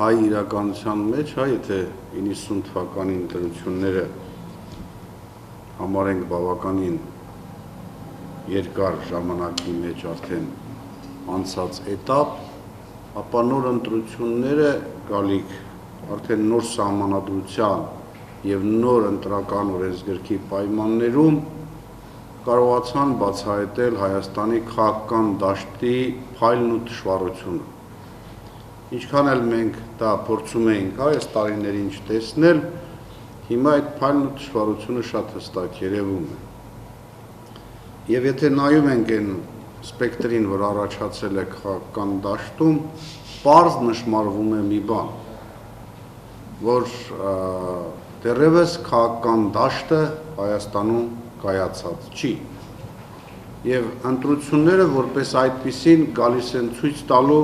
հայ իրականության մեջ, եթե 90 թվականի ընտրությունները համարենք բավականին երկար ժամանակի մեջ արդեն անցած էտապ, ապա նոր ընտրությունները գալիք արդեն նոր սահմանադրության եւ նոր ընտրական օրենսգրքի պայմաններում կարողացան բացահայտել Հայաստանի քաղաքական դաշտի փայլն ու դժվարությունը։ Ինչքան էլ մենք դա փորձում էինք այս տարիներին չտեսնել, հիմա այդ փայլն ու դժվարությունը շատ հստակ երևում է։ Եվ եթե նայում ենք այն սպեկտրին, որ առաջացել է քաղաքական դաշտում, պարզ նշմարվում է մի բան, որ դեռևս քաղաքական դաշտը Հայաստանում կայացած չի։ Եվ ընտրությունները որպես այդպիսին գալիս են ցույց տալու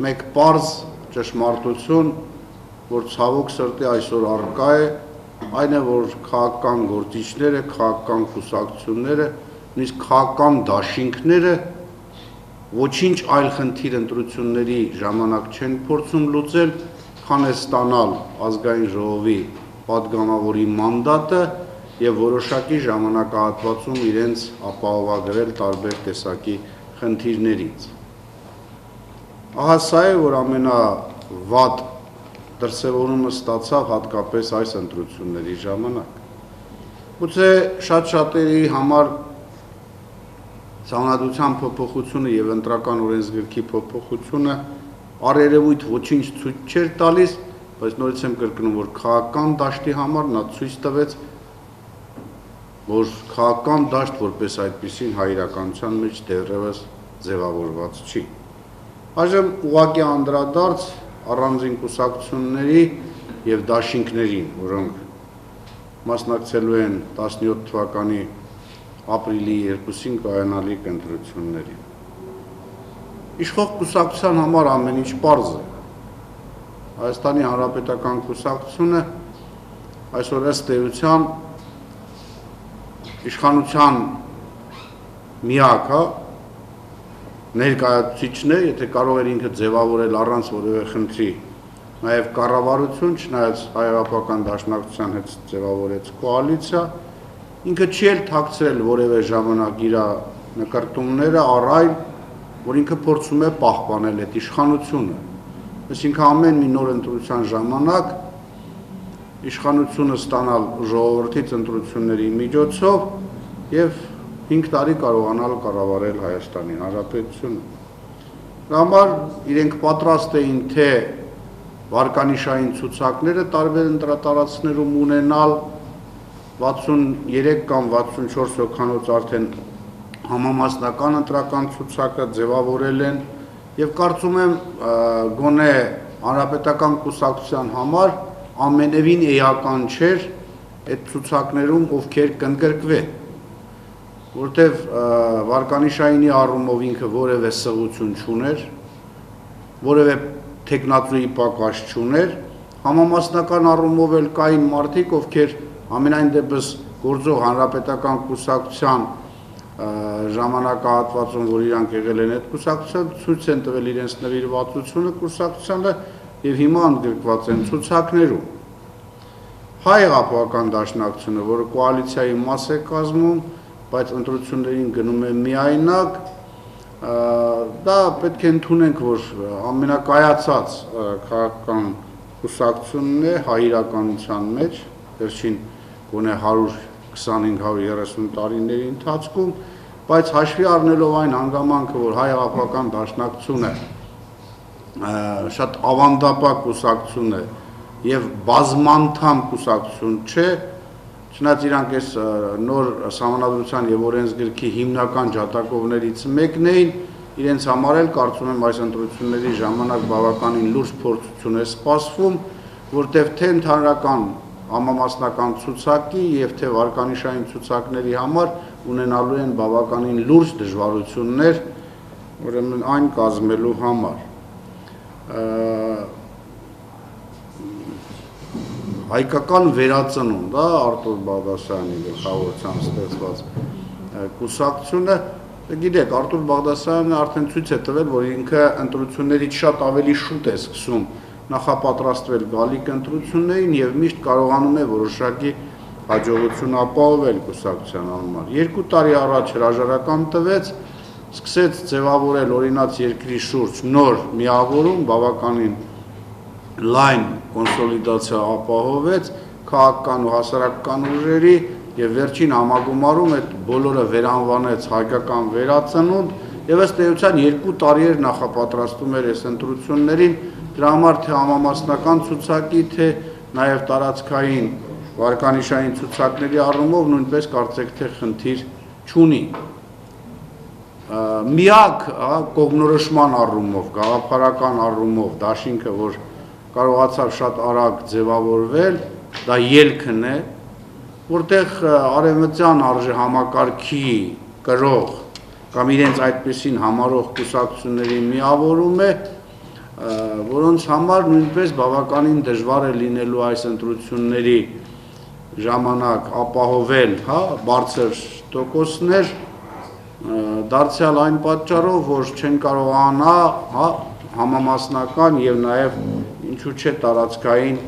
մեկ պարզ ճշմարտություն, որ ցավոք սրտի այսօր առկա է, այն է, որ քաղաքական գործիչները, քաղաքական կուսակցությունները, նույնիսկ քաղաքական դաշինքները ոչինչ այլ խնդիր ընտրությունների ժամանակ չեն փորձում լուծել, քան է ստանալ ազգային ժողովի պատգամավորի մանդատը եւ որոշակի ժամանակահատվածում իրենց ապահովագրել տարբեր տեսակի խնդիրներից։ Ահա սա է, որ ամենավատ դրսևորումը ստացավ հատկապես այս ընտրությունների ժամանակ։ Գուցե շատ-շատերի համար Սահմանադրության փոփոխությունը եւ ընտրական օրենսգրքի փոփոխությունը առերևույթ ոչինչ ցույց չէր տալիս, բայց նորից եմ կրկնում, որ քաղաքական դաշտի համար նա ցույց տվեց, որ քաղաքական դաշտ որպես այդպիսին հայ իրականության մեջ դեռևս ձևավորված չի։ Այժմ ուղղակի անդրադարձ առանձին կուսակցությունների եւ դաշինքներին, որոնք մասնակցելու են 17 թվականի ապրիլի 2-ին կայանալիք ընտրություններին։ Իշխող կուսակցության համար ամեն ինչ պարզ է։ Հայաստանի Հանրապետական կուսակցությունը այսօր ըստ էության իշխանության միակ ներկայացուցիչն է, եթե կարող էր ինքը ձևավորել առանց որևէ խնդրի, նաև կառավարություն, չնայած Հայ-Հեղափական դաշնակցության հետ ձևավորեց կոալիցիա, ինքը չի էլ թաքցրել որևէ ժամանակ իր նկարտումները առ այն, որ ինքը փորձում է պահպանել այդ իշխանությունը։ Այսինքն ամեն մի նոր ընտրության ժամանակ իշխանությունը ստանալ ժողովրդից ընտրությունների միջոցով եւ 5 տարի կարողանալ կառավարել Հայաստանի Հանրապետությունը։ Դրա համար իրենք պատրաստ էին թե վարկանիշային ցուցակները տարբեր ընտրատարածքներում ունենալ 63 կամ 64 հոգանոց արդեն համամասնական ընտրական ցուցակը ձևավորել են եւ կարծում եմ գոնե Հանրապետական կուսակցության համար ամենևին էական չէր այդ ցուցակներում ովքեր կընդգրկվեն, որտեվ վարկանիշայինի առումով ինքը որևէ սղություն չուներ, որևէ թեկնածուի պակաս չուներ, համամասնական առումով էլ կային մարդիկ, ովքեր ամենայն դեպս գործող Հանրապետական կուսակցության ժամանակահատվածում, որ իրանք եղել են այդ կուսակցության, ցույց են տվել իրենց նվիրվածությունը կուսակցությանը եւ հիմա ընդգրկված են ցուցակներում։ Հայ-Հեղափական դաշնակցությունը, որը կոալիցիայի մաս է կազմում, բայց ընտրություններին գնում է միայնակ, դա պետք է ընդունենք, որ ամենակայացած քաղաքական կուսակցությունն է հայ իրականության մեջ, վերջին գոնե 125-130 տարիների ընթացքում, բայց հաշվի առնելով այն հանգամանքը, որ Հայ-Հեղափական դաշնակցությունը շատ ավանդապակ կուսակցություն է եւ բազմանդամ կուսակցություն չէ, չնայած իրանք այս նոր սահմանադրության եւ օրենսգրքի հիմնական ջատագովներից մեկն էին, իրենց համար էլ կարծում եմ այս ընտրությունների ժամանակ բավականին լուրջ փորձություն է սպասվում, որտեղ թե ընդհանրական համամասնական ցուցակի եւ թե վարկանիշային ցուցակների համար ունենալու են բավականին լուրջ դժվարություններ, ուրեմն այն կազմելու համար։ Հայկական վերածնունդ, Արտուր Բաղդասարյանի գլխավորությամբ ստեղծված կուսակցությունը, գիտեք, Արտուր Բաղդասարյանը արդեն ցույց է տվել, որ ինքը ընտրություններից շատ ավելի շուտ է սկսում նախապատրաստվել գալիք ընտրություններին եւ միշտ կարողանում է որոշակի հաջողություն ապահովել կուսակցության համար։ 2 տարի առաջ հրաժարական տվեց, սկսեց ձևավորել օրինաց երկրի շուրջ նոր միավորում, բավականին լայն կոնսոլիդացիա ապահովեց քաղաքական ու հասարակական ուժերի եւ վերջին համագումարում այդ բոլորը վերանվանեց հայկական վերածնունդ եւ ըստ էության 2 տարի էր նախապատրաստում էր այս ընտրություններին, դրա համար թե համամասնական ցուցակի, թե նաեւ տարածքային վարկանիշային ցուցակների առումով նույնպես կարծեք թե խնդիր չունի։ Միակ կողմնորոշման առումով, գաղափարական առումով դաշինքը, որ կարողացավ շատ արագ ձևավորվել, դա ելքն է, որտեղ արևմտյան արժեհամակարգի կրող կամ իրենց այդպեսին համարող կուսակցությունների միավորում է, որոնց համար նույնպես բավականին դժվար է լինելու այս ընտրությունների ժամանակ ապահովել բարձր տոկոսներ, դարձյալ այն պատճառով, որ չեն կարողանա համամասնական եւ նաեւ ինչու՞ չէ տարածքային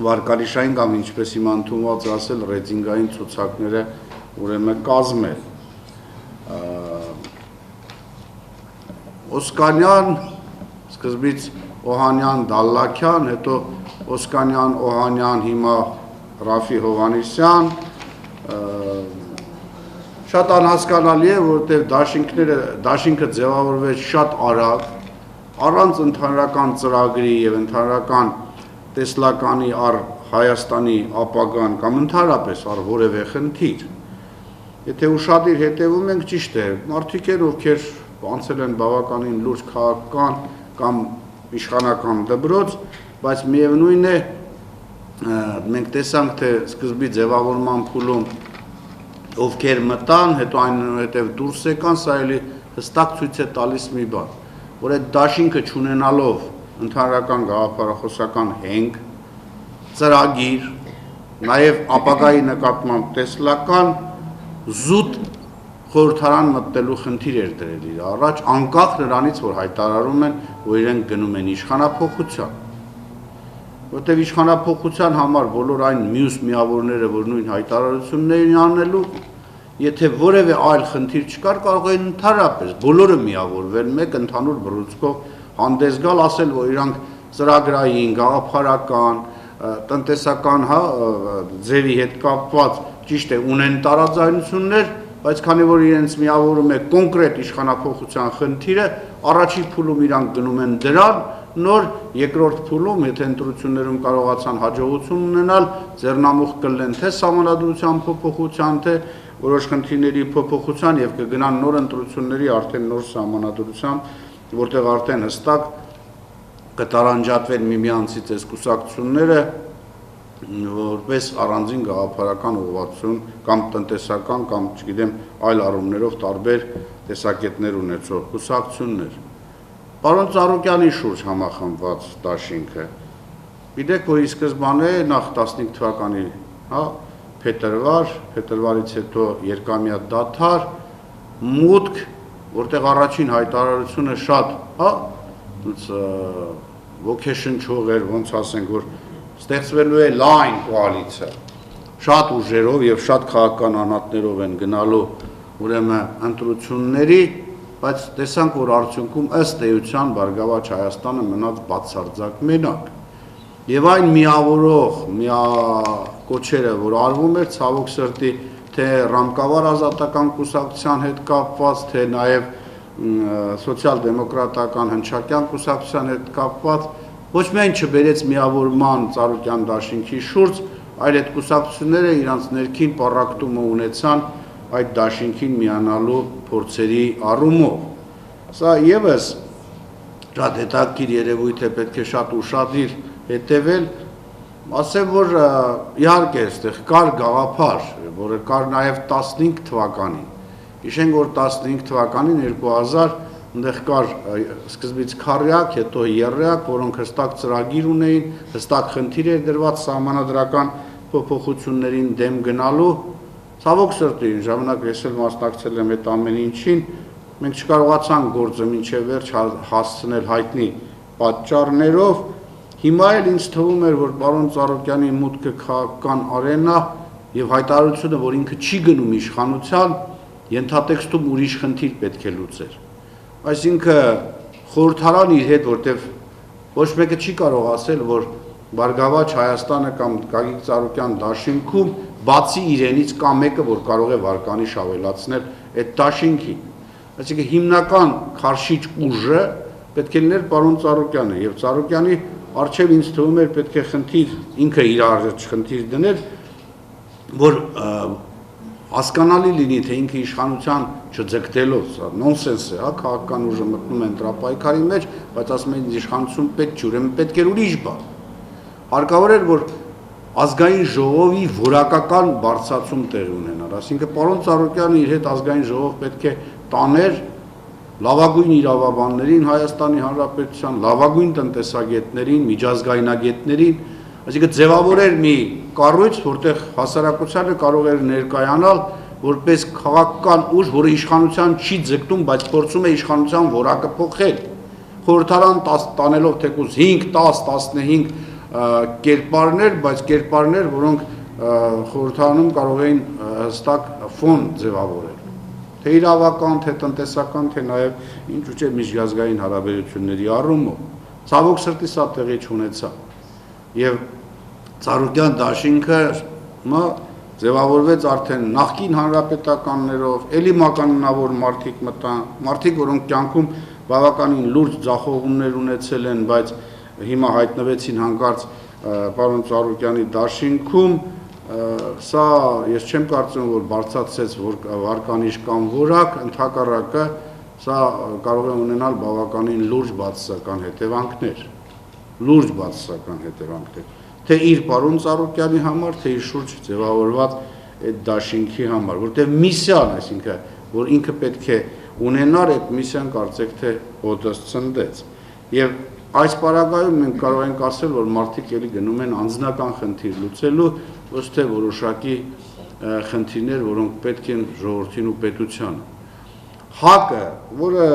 վարկանիշային կամ ինչպես հիմա ընդունված ասել ռեյտինգային ցուցակները ուրեմն կազմել։ Օսկանյան, սկզբից Օհանյան, Դալլաքյան, հետո Օսկանյան, Օհանյան, հիմա Ռաֆի Հովհաննիսյան, շատ անհասկանալի է, որտեղ դաշինքը ձևավորվեց շատ արագ, առանց ընդհանրական ծրագրի եւ ընդհանրական տեսլականի առ Հայաստանի ապագան կամ ընդհանրապես առ որևէ խնդիր։ Եթե ուշադիր հետևում ենք, ճիշտ է, մարդիկ են, ովքեր անցել են բավականին լուրջ քաղաքական կամ իշխանական դպրոց, բայց միևնույն է, մենք տեսանք, թե սկզբի ձևավորման փուլում ովքեր մտան, հետո այնուհետև դուրս եկան, սա էլի հստակ ցույց է տալիս մի բան, որ այդ դաշինքը չունենալով ընդհանրական գաղափարախոսական հենք, ծրագիր, նաև ապագայի նկատմամբ տեսլական զուտ խորհրդարան մտնելու խնդիր էր դրել իր առաջ, անկախ նրանից, որ հայտարարում են, որ իրենք գնում են իշխանափոխության, որտեղ իշխանափոխության համար բոլոր այն մյուս միավորները, որ նույն հայտարարություններին անելու, եթե որևէ այլ խնդիր չկար, կարող էին ընդհանրապես բոլորը միավորվել մեկ ընդհանուր բռունցքով հանդես գալ, ասել, որ իրանք ծրագրային, գաղափարական, տնտեսական ձևի հետ կապված ճիշտ է ունեն տարաձայնություններ, բայց քանի որ իրենց միավորում է կոնկրետ իշխանափոխության խնդիրը, առաջին փուլում իրանք գնում են դրան, նոր երկրորդ փուլում, եթե ընտրություններում կարողացան հաջողություն ունենալ, ձեռնամուխ կլեն թե սահմանադրության փոփոխության, թե որոշ խնդիրների փոփոխության եւ կգնան նոր ընտրությունների արդեն նոր սահմանադրությամբ, որտեղ արդեն հստակ կտարանջատվեն միմյանցից այս կուսակցությունները որպես առանձին գաղափարական ուղղվածություն կամ տնտեսական կամ չգիտեմ այլ առումներով տարբեր տեսակետներ ունեցող կուսակցություններ։ Պարոն Ծառուկյանի շուրջ համախմբված դաշինքը, գիտեք, որ ի սկզբանե նախ 15 թվականի փետրվարից հետո երկամյա դադար, մուտք, որտեղ առաջին հայտարարությունը շատ ոգեշնչող էր, ոնց ասենք, որ ստեղծվելու է լայն կոալիցիա, շատ ուժերով եւ շատ քաղաքական անհատներով են գնալու ուրեմն ընտրությունների, բայց տեսանք, որ արդյունքում ըստ էության Բարգավաճ Հայաստանը մնաց բացարձակ մենակ։ Եվ այն միավորող կոչերը, որ արվում էր, ցավոք սրտի, թե ռամկավար ազատական կուսակցության հետ կապված, թե նաեւ սոցիալ-դեմոկրատական հնչակյան կուսակցության հետ կապված, ոչ միայն չբերեց միավորման Ծառուկյան դաշինքի շուրջ, այլ այդ կուսակցությունները իրանց ներքին պառակտումը ունեցան այդ դաշինքին միանալու փորձերի առումով։ Սա եւս շատ հետաքրքիր երևույթ է, պետք է շատ ուշադիր հետևել, ասեմ, որ իհարկե այստեղ կար գաղափար, որը կար նաեւ 15 թվականին։ Հիշենք, որ 15 թվականին 2000 այնտեղ կար սկզբից քառյակ, հետո եռյակ, որոնք հստակ ծրագիր ունեին, հստակ խնդիր էր դրված սահմանադրական փոփոխություններին դեմ գնալու։ Ցավոք սրտի, ժամանակ ես էլ մասնակցել եմ այդ ամեն ինչին, մենք չկարողացանք գործը մինչև վերջ հասցնել հայտնի պատճառներով, Հիմա էլ ինձ թվում էր, որ պարոն Ծառուկյանի մուտքը քաղաքական արենա եւ հայտարարությունը, որ ինքը չի գնում իշխանության, ենթատեքստում ուրիշ խնդիր պետք է լուծեր։ Այսինքն խորհրդարան իր հետ, որտեվ ոչ մեկը չի կարող ասել, որ Բարգավաճ Հայաստանը կամ Գագիկ Ծառուկյան դաշինքում բացի իրենից կա մեկը, որ կարող է վարկանիշ ավելացնել այդ դաշինքին։ Այսինքն հիմնական քարշիչ ուժը պետք է լիներ պարոն Ծառուկյանը եւ Ծառուկյանի արչեւ ինձ թվում էր պետք է խնդիր ինքը իր արժեջ խնդիր դնել, որ հասկանալի լինի, թե ինքը իշխանության չձգտելով, սա նոնսենս է, հա, քաղաքական ուժը մտնում է ընտրապայքարի մեջ, բայց ասում են իշխանություն պետք չի, ուրեմն պետք է ուրիշ բան։ Հարկավոր էր, որ ազգային ժողովի որակական բարձրացում տեղի ունենար, այսինքն պարոն Ծառուկյանը իր հետ ազգային ժողով պետք է տաներ լավագույն իրավաբաններին Հայաստանի Հանրապետության, լավագույն տնտեսագետներին, միջազգայնագետներին, այսինքն ձևավորեր մի կառույց, որտեղ հասարակությանը կարող էր ներկայանալ որպես քաղաքական ուժ, որը իշխանության չի ձգտում, բայց փորձում է իշխանության որակը փոխել։ Խորհրդարան տանելով թեկուզ 5, 10, 15 կերպարներ, բայց կերպարներ, որոնք խորհրդարանում կարող էին հստակ ֆոն ձևավորել։ Թե իրավական, թե տնտեսական, թե նաև ինչու՞ չէ միջազգային հարաբերությունների առումով։ Ցավոք սրտի սա տեղի չունեցավ։ Եվ Ծառուկյան դաշինքը ձևավորվեց արդեն նախկին հանրապետականներով, էլի մականունավոր մարդիկ մտան, մարդիկ, որոնք կյանքում բավականին լուրջ ձախողումներ ունեցել են, բայց հիմա հայտնվեցին հանկարծ պարոն Ծառուկյանի դաշինքում, սա ես չեմ կարծում, որ բարձրացեց վարկանիշ կամ որակ, ընդհակառակը սա կարող է ունենալ բավականին լուրջ բացասական հետևանքներ, թե իր պարոն Ծառուկյանի համար, թե իր շուրջ ձևավորված այդ դաշինքի համար, որտեղ միսիան, այսինքն, որ ինքը պետք է ունենար, այդ միսիան կարծեք թե օդս ցնդեց։ Եվ այս պարագայում մենք կարող ենք ասել, որ մարդիկ էլի գնում են անձնական խնդիր լուծելու, ոչ թե որոշակի խնդիրներ, որոնք պետք են ժողովրդին ու պետությանը։ ՀԱԿ-ը, որը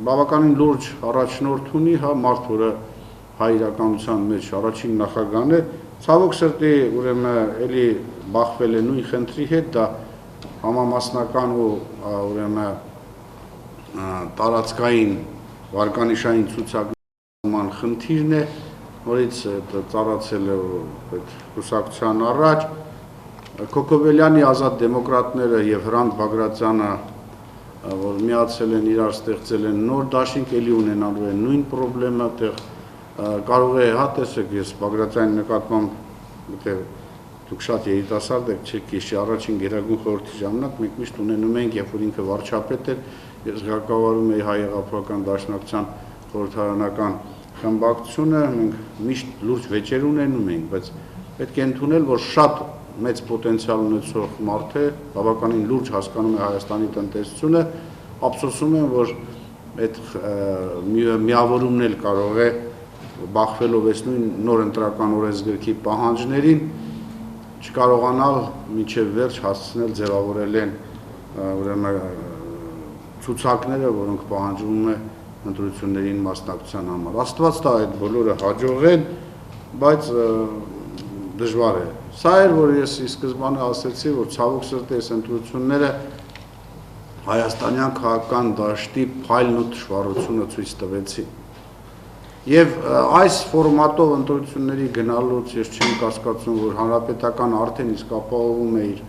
բավականին լուրջ առաջնորդ ունի, հա, մարդ, որը հայ իրականության մեջ առաջին նախագահն է, ցավոք սրտի ուրեմն էլի բախվել է նույն խնդրի հետ, դա համամասնական ու ուրեմն տարածքային վարկանիշային ցուցակման խնդիրն է, նորից ծառացել է այդ կուսակցության առաջ, Քոքոբելյանի ազատ դեմոկրատները եւ Հրանտ Բագրատյանը, որ միացել են իրար ստեղծել են նոր դաշինք, էլի ունենալու են նույն խնդրեմը, այդտեղ կարող է, հա, տեսեք, ես Բագրատյանի նկատմամբ, որտեղ դուք շատ երիտասարդ եք, չեք հիշի, առաջին գերագույն խորհրդի ժամանակ մենք միշտ ունենում ենք, երբ որ ինքը վարչապետ էր, ես ղեկավարում էի Հայ հեղափոխական դաշնակցության խորհրդարանական խմբակցությունը, մենք միշտ լուրջ վեճեր ունենում ենք, բայց պետք է ընդունել, որ շատ մեծ պոտենցիալ ունեցող մարդ է, բավականին լուրջ հասկանում է Հայաստանի տնտեսությունը, ափսոսում եմ, որ այդ միավորումն էլ կարող է բախվելով այս նույն նոր ընտրական օրենսգրքի պահանջներին չկարողանալ մինչև վերջ հասցնել ձևավորել են ուրեմն ցուցակները, որոնք պահանջվում է ընտրություններին մասնակցության համար։ Աստված տա այդ բոլորը հաջողեն, բայց դժվար է։ Սա էր, որ ես ի սկզբանե ասացի, որ ցավոք սրտի այս ընտրությունները հայաստանյան քաղաքական դաշտի փայլն ու թշվառությունը ցույց տվեցին։ Եվ այս ֆորմատով ընտրությունների գնալուց ես չեմ կասկածում, որ հանրապետական արդեն իսկ ապահովում է իր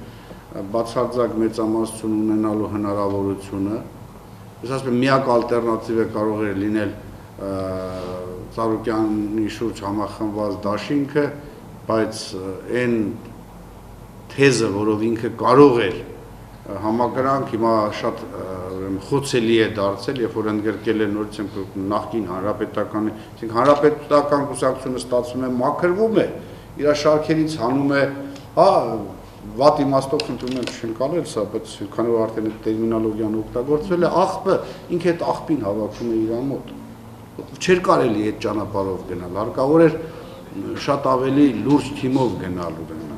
բացարձակ մեծամասնություն ունենալու հնարավորությունը։ Ես ասում եմ, միակ ալտերնատիվը կարող է լինել Ծառուկյանի շուրջ համախմբված դաշինքը, բայց այն թեզը, որով ինքը կարող էր համակրանք, հիմա շատ խոցելի է դարձել, երբ որ ընդգրկել է նորից նախկին հանրապետականի, հանրապետական կուսակցությունը ստացվում է մաքրվում է, իր շարքերից հանում է, հա, վատ իմաստով խնդրում եմ չընկալել սա, բայց քանի որ արդեն այդ տերմինոլոգիան օգտագործվել է, աղբը ինքը այդ աղբին հավաքում է իր մոտ։ Չէր կարելի այդ ճանապարհով գնալ, հարկավոր էր շատ ավելի լուրջ թիմով գնալ ուրեմն։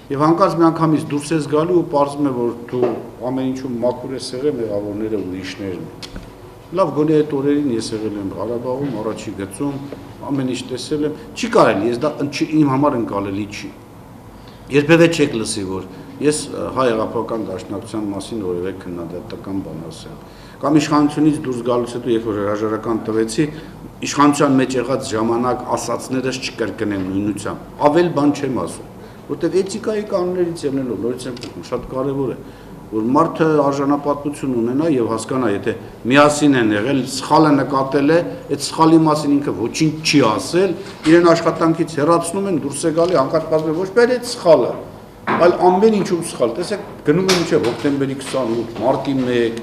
Եվ հանկարծ մի անգամից դուրս ես գալու ու պարզվում է, որ դու ամեն ինչում մաքուր ես եղել, մեղավորները ուրիշներն են։ Լավ, գոնե այդ օրերին ես եղել եմ Ղարաբաղում, առաջի գծում, ամեն ինչ տեսել եմ, չի կարելի, ես դա իմ համար ընկալելի չի։ Երբևէ չեք լսի, որ ես հայ հեղափոխական դաշնակցության մասին որևէ քննադատական բան ասեմ։ Կամ իշխանությունից դուրս գալուց հետո, երբ որ հրաժարական տվեցի, իշխանության մեջ եղած ժամանակ ասածներս չկրկնեմ նույնությամբ։ Ավել բան չեմ ասում, որտեղ էթիկայի կանոններից ելնելով նորից եմ խոսում, շատ կարևոր է, որ մարդը արժանապատվություն ունենա եւ հասկանա, եթե միասին են եղել, սխալը նկատել է, այդ սխալի մասին ինքը ոչինչ չի ասել, իրեն աշխատանքից հեռացնում են, դուրս է գալի, անկախ կազմել ոչ բեր այդ սխալը, այլ ամեն ինչում սխալ։ Տեսեք, գնում են մինչև հոկտեմբերի 28, մարտի 1,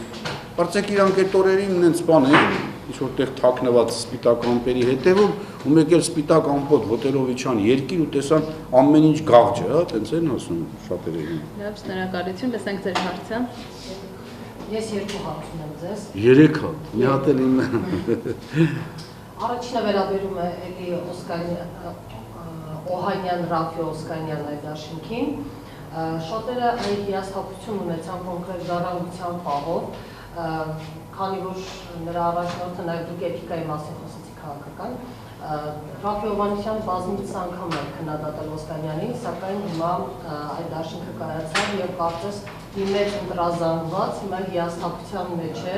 Բարձեք իրանք այդ օրերին նենց բան են, ինչ-որտեղ թաքնված սպիտակ ամպերի հետևում, ու մեկ էլ սպիտակ ամպոտ ոտելով իջան երկիր ու տեսան ամեն ինչ գաղջը, հա, տենց են ասում շատերը։ Լավ, շնորհակալություն, տեսանք ձեր հարցը։ Ես երկու հարց ունեմ ձեզ։ 3 հատ, մի հատ էլ իմը։ Առաջինը վերաբերում է էլի Օհանյան Ռաֆի Օսկանյան այդ դաշինքին։ Շատերը այդ հիասթափություն ունեցան կոնկրետ ժառանգության պահով, քանի որ նրա առաջնորդը նաև դուք էթիկայի մասին խոսեցիք քաղաքական, Ռաֆի Հովհաննիսյանը բազմիցս անգամ է քննադատել Օսկանյանին, սակայն հիմա այդ դաշինքը կայացավ եւ կարծես մի մեծ ընտրազանգված հիմա հիասթափության մեջ է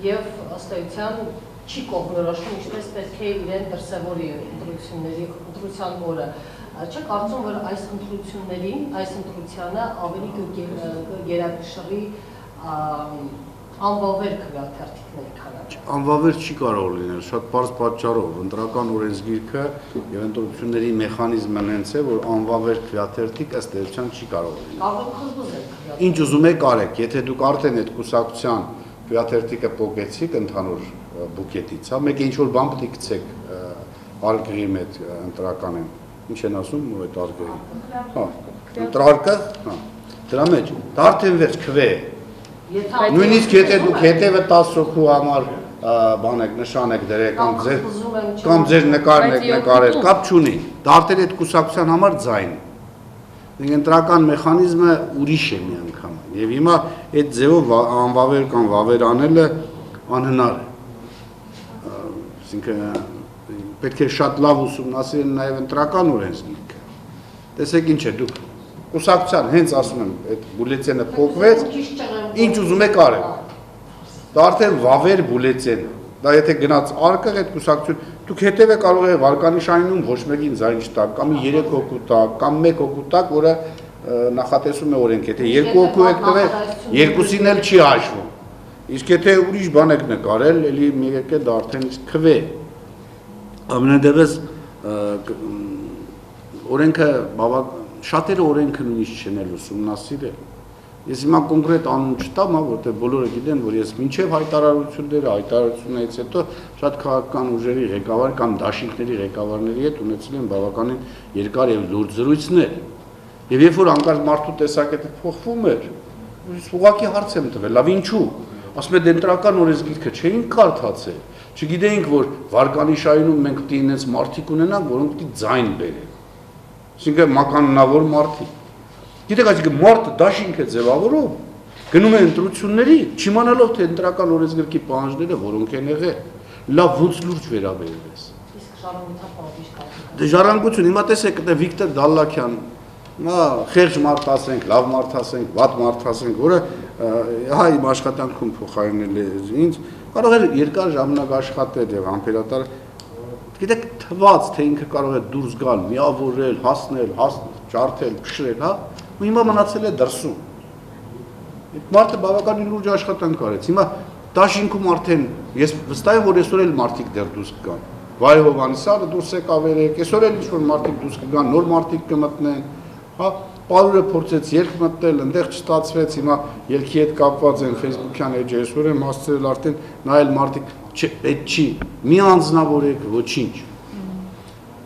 եւ ըստ էության չի կողմնորոշվում ինչպես պետք է իրեն դրսևորի ընտրության օրը։ Չէ՞ կարծում, որ այս ընտրություններին, այս ընտրությանը ավելի կգերակշռի անվավեր քվեաթերթիկների քանակը։ Անվավեր չի կարող լինել, շատ պարզ պատճառով, ընտրական օրենսգիրքը եւ ընտրությունների մեխանիզմը նենց է, որ անվավեր քվեաթերթիկ ըստ էության չի կարող լինել։ Կարող եք խզբուզել։ Ինչ ուզում եք արեք, եթե դուք արդեն այդ կուսակցության քվեաթերթիկը փոկեցիք ընդհանուր բուկետից, հա, մեկ ինչ-որ բան պետք է գցեք արգրի մեջ ընտրականին։ Ինչ են ասում այդ արգրի։ Հա, ընտրարկը, հա, դրա մեջ դա արդեն վերջ քվե է։ Նույնիսկ եթե դուք հետևը 10 հոգու համար բան եք, նշան եք դրեք կամ ձեր նկարն եք նկարել, կապ չունի, դա արդեն այդ կուսակցության համար ձայն է։ Ընտրական մեխանիզմը ուրիշ է մի անգամ, եւ հիմա այդ ձևով անվավեր կամ վավեր անելը անհնար է։ Այսինքն պետք է շատ լավ ուսումնասիրել նաեւ ընտրական օրենսգիրքը։ Տեսեք ինչ է, դուք կուսակցության հենց ասում եմ, այդ բուլետենը փոխվեց, ինչ ուզում եք արեք։ Դա արդեն վավեր բուլետեն է։ Դա եթե գնաց արկղ այդ կուսակցություն, դուք հետևը կարող եք վարկանիշայինում ոչ մեկին ձայն չտակ, կամ 3 հոգու տակ, կամ 1 հոգու տակ, որը նախատեսում է օրենք, եթե 2 հոգու եք տվել, երկուսին էլ չի հաշվում։ Իսկ եթե ուրիշ բան եք նկարել, էլի մի եկե դա արդեն իսկ քվե։ Ամենադեպս օրենքը շատերը օրենքը նույնիսկ չեն էլ ուսումնասիրել։ Ես հիմա կոնկրետ անուն չտամ, որտեղ բոլորը գիտեն, որ ես մինչև հայտարարություններից հետո շատ քաղաքական ուժերի ղեկավար կամ դաշինքների ղեկավարների հետ ունեցել եմ բավականին երկար եւ լուրջ զրույցներ։ Եվ երբ որ անկարգ մարդու տեսակետը փոխվում էր, ուղղակի հարց եմ տվել, լավ ինչու։ Ասում եմ դենտրական օրենսգիրքը չէինք կարդացել, չգիտեինք, որ վարկանիշայինում մենք պետք է ինձ մարդիկ ունենանք, որոնք պետք է ձայն բերեն։ Այսինքն մականունավոր մարդիկ։ Գիտեք, այսինքն մարդը դաշինք է ձևավորում, գնում է ընտրությունների, չիմանալով թե ընտրական օրենսգրքի պահանջները որոնք են եղել, լավ ոնց լուրջ վերաբերվես։ Իսկ ժառանգության պահանջ կա։ Դե ժառանգություն, հիմա տեսեք, դա Վիկտոր Դալլաքյան, նա խեղճ մարդ ասենք, լավ մարդ ասենք, վատ մարդ ասենք, որը հա իմ աշխատանքում փոխարինել է ինձ, կարող է երկար ժամանակ աշխատել եւ համբերատար, գիտեք, թված թե ինքը կարող է դուրս գալ, միավորել, հասնել, ջարդել, փշրել, հա, ու հիմա մնացել է դրսում։ Այդ մարդը բավականին լուրջ աշխատանք արեց։ Հիմա դաշինքում արդեն ես վստահ եմ, որ այսօր էլ մարդիկ դեռ դուրս կգան։ Վայ Հովհաննիսյանը դուրս է կավերեք, այսօր էլ ինչ-որ մարդիկ դուրս կգան, նոր մարդիկ կմտնեն, հա, Պարուրը փորձեց ելք մտնել, այնտեղ չստացվեց, հիմա ելքի հետ կապված են Facebook-յան էջը, այսօր եմ հասցրել արդեն նայել մարդիկ, այդ չի, մի անձնավորեք, ոչինչ։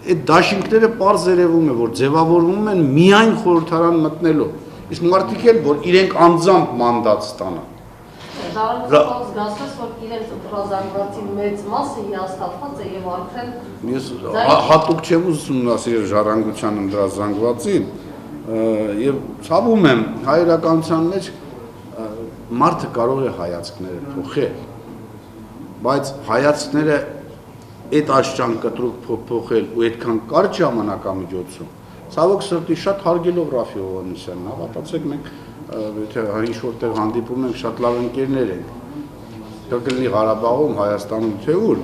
Այդ դաշինքները պարզ երևում է, որ ձևավորվում են միայն խորհրդարան մտնելով, իսկ մարդիկ էլ, որ իրենք անձամբ մանդատ ստանան։ Ժառանգության զգացվեց, որ իրենց ընտրազանգվածի մեծ մասը հիասթափված է եւ արդեն Ես հատուկ չեմ ուսումնասիրել ժառանգության ընտրազանգվածին, եւ ցավում եմ հայրականության մեջ մարդը կարող է հայացքները փոխել։ բայց հայացքները այդ աշճան կտրուկ փոխել ու այդքան կարճ ժամանակամիջոցում ցավոք սրտի շատ հարգելով Ռաֆի Հովհաննիսյանն, հավատացեք մենք եթե ինչ որտեղ հանդիպում ենք շատ լավ ընկերներ ենք, դա կլինի Ղարաբաղում, Հայաստանում, թե ուր,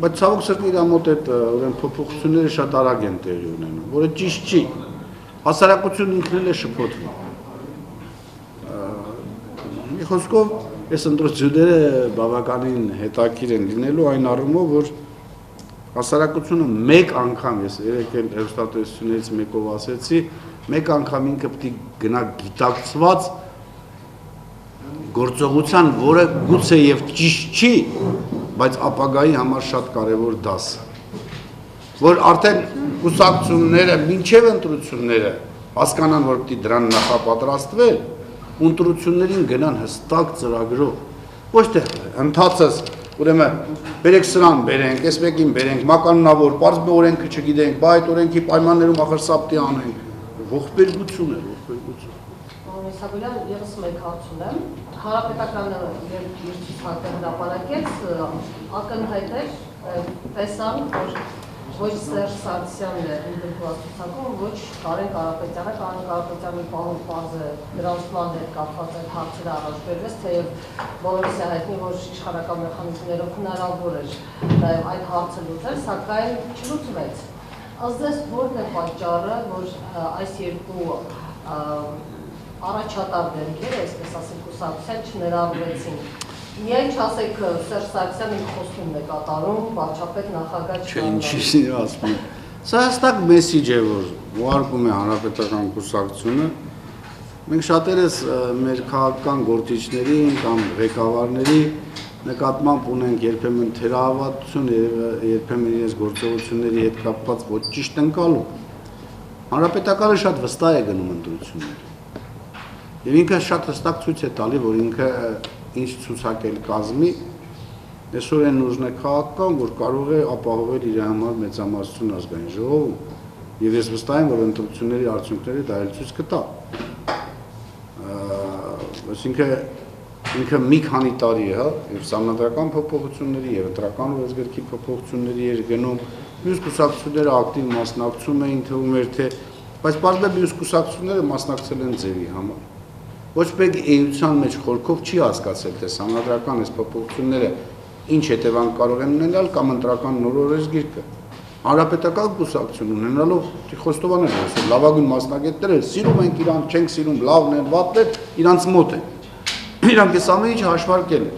բայց ցավոք սրտի իր մոտ այդ ուրեմն փոփոխությունները շատ արագ են տեղի ունենում, որը ճիշտ չի, հասարակությունն ինքն էլ է շփոթվում։ Մի խոսքով այս ընտրությունները բավականին հետաքրքիր են լինելու այն առումով, որ հասարակությունը մեկ անգամ, ես երեք էլ հեռուստատեսություններից մեկով ասեցի, մեկ անգամ ինքը պետք է գնա գիտակցված գործողության, որը գուցե եւ ճիշտ չի, բայց ապագայի համար շատ կարևոր դաս, որ արդեն կուսակցությունները մինչև ընտրությունները հասկանան, որ պետք է դրան նախապատրաստվել, ընտրություններին գնան հստակ ծրագրով, ոչ թե ընթացած, ուրեմն բերեք սրան բերենք, այս մեկին բերենք, մականունավոր, պարզ օրենքը չգիտենք, բա այդ օրենքի պայմաններում ախր սա պետք է անենք, ողբերգություն է, ողբերգություն։ Սաբելյան եւս մեկ հարց ունեմ, Հանրապետականը երբ իր ցուցակը հրապարակեց, ակնհայտ էր, տեսանք, որ ոչ Սերժ Սարգսյանն է ընդգրկված ցուցակում, ոչ Կարեն Կարապետյանը, Կարեն Կարապետյանի պարզը դրանց պլանն հետ կապված այդ հարցերը առաջ բերվեց, թեև բոլորս է հայտնի, որ իշխանական մեխանիզմներով հնարավոր էր նաև այդ հարցը լուծել, սակայն չլուծվեց։ Ըստ ձեզ որն է պատճառը, որ այս երկու առաջատար դեմքերը, այսպես ասենք, կուսակցության չներառվեցին։ Միայն չասեք Սերժ Սարգսյանը խոստումն է կատարում, վարչապետ նախագահ չէ, ինչի ասում։ Սա հստակ մեսիջ է, որ ուղարկում է հանրապետական կուսակցությունը։ Մենք շատերս մեր քաղաքական գործիչների կամ ղեկավարների նկատմամբ ունենք երբեմն թերահավատություն, երբեմն իրենց գործողությունների հետ կապված ոչ ճիշտ ընկալում։ Հանրապետականը շատ վստահ է գնում ընտրությունները։ Եվ ինքը շատ հստակ ցույց է տալի, որ ինքը ինչ ցուցակել կազմի, այսօր այն ուժն է քաղաքական, որ կարող է ապահովել իր համար մեծամասնություն ազգային ժողովում, եւ ես վստահ եմ, որ ընտրությունների արդյունքները դա էլ ցույց կտա։ Այսինքն ինքը մի քանի տարի է, հա, եւ սահմանադրական փոփոխությունների եւ ընտրական օրենսգրքի փոփոխությունների էր գնում, մյուս կուսակցությունները ակտիվ մասնակցում էին, թվում էր թե, բայց բարձր մյուս կուսակցությունները մասնակցել են ձևի համար։ Ոչ մեկ էության մեջ խորքով չի հասկացել, թե սահմանադրական այս փոփոխությունները ինչ հետևանք կարող են ունենալ կամ ընտրական նոր օրենսգիրքը։ Հանրապետական կուսակցություն ունենալով Խոստովանել է, լավագույն մասնագետները սիրում ենք իրանք, չենք սիրում, լավն են, վատն են, իրանք մոտ են։ Իրանք այս ամեն ինչը հաշվարկել են։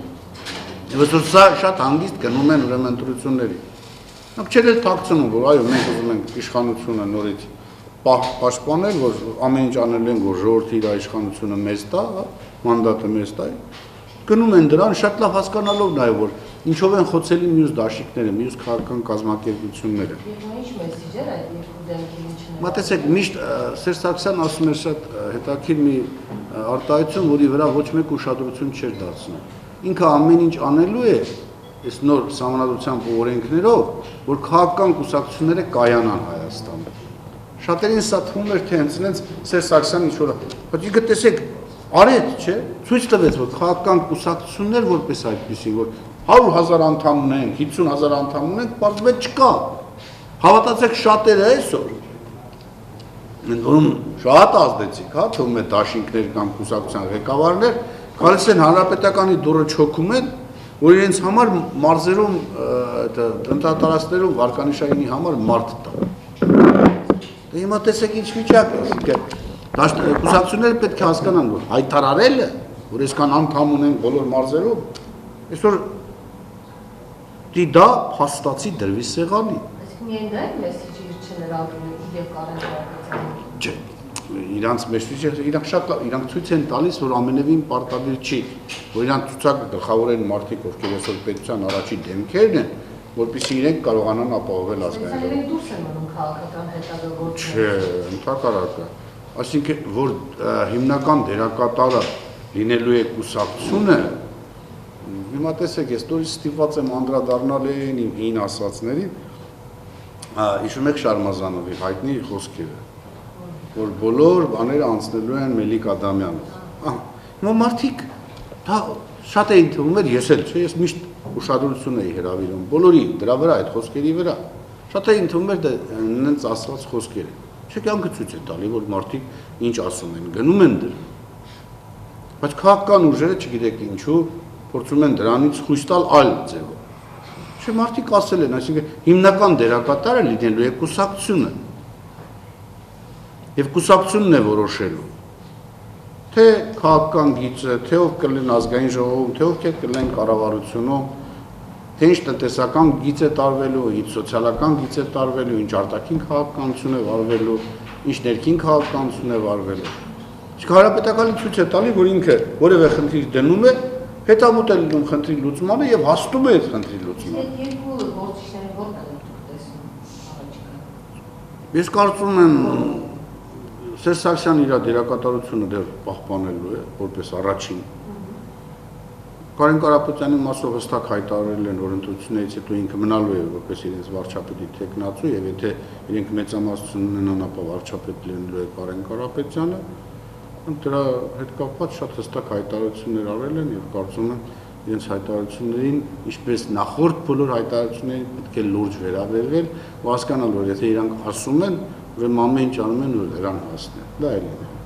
Եվ սա շատ հանգիստ գնում են ուրեմն ընտրությունների։ Նրանք չեն էլ թաքցնում, որ այո, մենք ուզում ենք իշխանությունը նորից պաշտպանել, որ ամեն ինչ անել են, որ ժողովրդի իր իշխանությունը մեզ տա, մանդատը մեզ տա։ Գնում են դրան շատ լավ հասկանալով նաև, որ ինչով են խոցելի մյուս դաշինքները, մյուս քաղաքական կազմակերպությունները։ Եվ ինչ մեսիջ էր այդ երկու դեմքի ինչն է։ Մտածեք, միշտ Սերժ Սարգսյանն ասում էր շատ հետաքրքիր մի արտահայտություն, որի վրա ոչ մեկ ուշադրություն չէր դարձնում։ Ինքը ամեն ինչ անելու է այս նոր սահմանադրությամբ ու օրենքներով, որ քաղաքական կուսակցությունները կայանան Հայաստանում։ Շատերին սա թվում էր, թե հենց Սերժ Սարգսյանն ինչ-որ, բայց ինքը տեսեք, արեց, չէ՞, ցույց տվեց, որ քաղաքական կուսակցություններ որպես այդպիսի, որ 100,000 անդամ ունենք, 50,000 անդամ ունենք, պարզվեց չկա։ Հավատացեք շատերը այսօր։ Որում շատ ազդեցիկ, հա, թվում է դաշինքներ կամ կուսակցության ղեկավարներ, գալիս են հանրապետականի դուռը չոքում են, որ իրենց համար մարզերում, տնտատարածքներում վարկանիշայինի համար մարդ տա։ Դե հիմա տեսեք ինչ վիճակ է, կուսակցությունները պետք է հասկանան, որ հայտարարելը, որ այսքան անդամ ունենք բոլոր մարզերում, այսօր դա փաստացի դրվի սեղանի։ Այսինքն միայն դա է մեսիջը իր չներառվելու եւ Կարեն Կարապետյանը։ Չէ, իրանց մեսիջը իրանք շատ իրանք ցույց են տալիս, որ ամենևին պարտադիր չի, որ իրանք ցուցակը գլխավորեն մարդիկ, ովքեր այսօր պետության առաջին դեմքերն են, որպեսզի իրենք կարողանան ապահովել ազգային ժողովը։ Դուրս են մնում քաղաքական հետագա գործը։ Չէ, ընդհակառակը։ Այսինքն, որ հիմնական դերակատարը լինելու է կուսակցությունը, հիմա տեսեք, ես նորից ստիպված եմ անդրադառնալ իմ հին ասածներին, հիշում եք Շարմազանովի հայտնի խոսքերը, որ բոլոր բաները անցնելու են Մելիք Ադամյանը։ Հիմա մարդիկ դա շատ էին թվում էր, ես էլ, չէ, ես միշտ ուշադրություն էի հրավիրում բոլորի դրա վրա այդ խոսքերի վրա։ Շատ է ընդունում էր նենց ասված խոսքերը։ Չէ՞ կյանքը ցույց է տալի, որ մարդիկ ինչ ասում են, գնում են դրան։ Բայց քաղաքական ուժերը չգիտեք ինչու փորձում են դրանից խույս տալ այլ ձևով։ Չէ՞ մարդիկ ասել են, այսինքն հիմնական դերակատարը լինելու է կուսակցությունը։ Եվ կուսակցությունն է որոշելու, թե քաղաքական գիծը, թե ով կլին ազգային ժողովում, թե ովքեր կլեն կառավարությունում, թե ինչ տնտեսական գիծ է տարվելու, ինչ սոցիալական գիծ է տարվելու, ինչ արտաքին քաղաքականություն է վարվելու, ինչ ներքին քաղաքականություն է վարվելու։ Իսկ հանրապետականը ցույց է տալի, որ ինքը որևէ խնդիր դնում է, հետամուտ է լինում խնդրի լուծմանը եւ հաստում է այդ խնդրի լուծմանը։ Այդ երկու գործիչները որտեղ են դուք տեսնում առաջիկա։ Ես կարծում եմ Սերժ Սարգսյանը իր դերակատարությունը դեռ պահպանելու է որպես առաջին։ Կարեն Կարապետյանի մասով հստակ հայտարարել են, որ ընտրություններից հետո ինքը մնալու է որպես իրենց վարչապետի տեխնացու եւ եթե իրենք մեծամասնություն ունենան, ապա վարչապետ լինելու է Կարեն Կարապետյանը։ Դրա հետ կապված շատ հստակ հայտարարություններ արել են եւ կարծում եմ իրենց հայտարարություններին, ինչպես նախորդ բոլոր հայտարարություններին պետք է լուրջ վերաբերվել ու հասկանալ, որ եթե իրանք ասում են, ուրեմն ամեն ինչ անում են, որ դրան հասնեն։ Դա էլ է։